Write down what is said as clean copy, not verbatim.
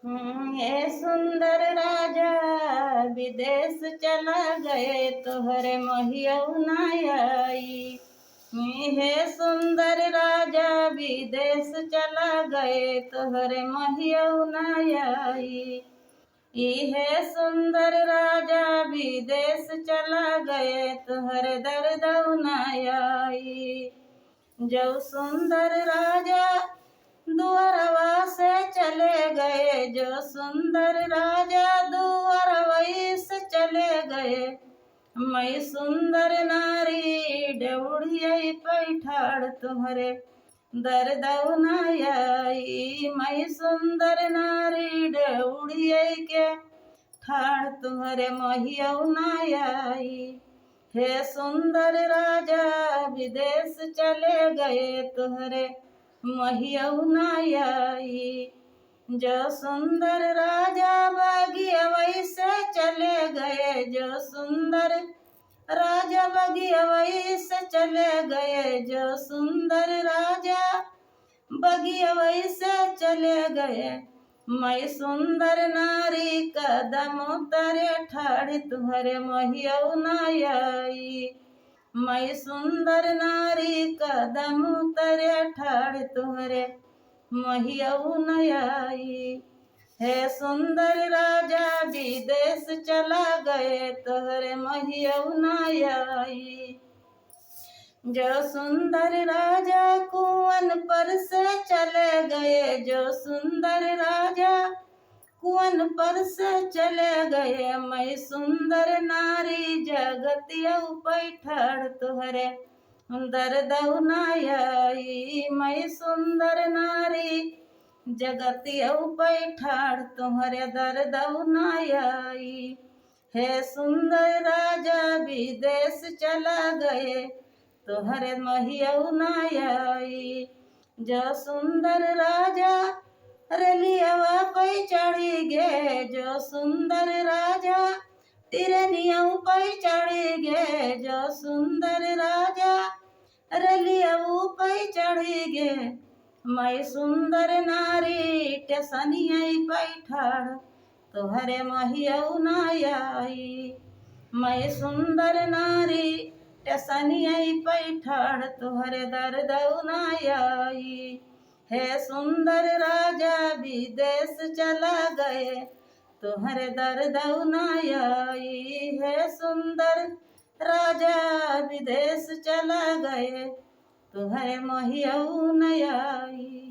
ये सुंदर राजा विदेश चला गए तोहरे महियऊ न आई। हे सुंदर राजा विदेश चला गए तोहरे महियऊ न आई। इहे सुंदर राजा विदेश चला गए तोहरे दर्दऊ न आई। जो सुंदर राजा दुअरवा से चले गए, जो सुंदर राजा दुअरवई से चले गए। मैं सुंदर नारी डौड़ियई पैठाड़ तुम्हारे दर्दऊ न आई। मैं सुंदर नारी डौड़ियई के ठाड़ तुम्हारे महियऊ न आई। हे सुंदर राजा विदेश चले गए तुहरे महियऊ न आई। जो सुंदर राजा बगियवई से चले गए, जो सुंदर राजा बगियवई से चले गए, जो सुंदर राजा बगियवई से चले गए। मैं सुंदर नारी कदम उतरे ठाड़ी तुम्हारे महियऊ न आई। मैं सुंदर नारी कदम उतरे ठाड़ तुहरे महियऊ न आई। हे सुंदर राजा विदेश चला गए तोहरे महियऊ न आई। जो सुंदर राजा कुवन पर से चले गए, जो सुंदर राजा कुवन पर से चले गए। मैं सुंदर नारी जगतियऊ पैठाड़ तुहरे दर्दऊ न आई। मैं सुंदर नारी जगतियऊ पैठाड़ तुहरे दर्दऊ न आई। हे सुंदर राजा विदेश चला गए तुहरे महियऊ न आई। जो सुंदर राजा रलियवा पे चढ़ी गे, जो सुंदर राजा तिरनियऊ पे चढ़ी गे, जो सुंदर राजा रलियऊ पे चढ़ी गे। मैं सुंदर नारी टेसनियई पैठाड़ तोहरे महियऊ न आई। मैं सुंदर नारी टेसनियई पैठाड़ तोहरे दर्दऊ न आई। हे सुंदर राजा विदेश चला गए तोहरे दर्दऊ न आई। हे सुंदर राजा विदेश चला गए तोहरे महियऊ न आई।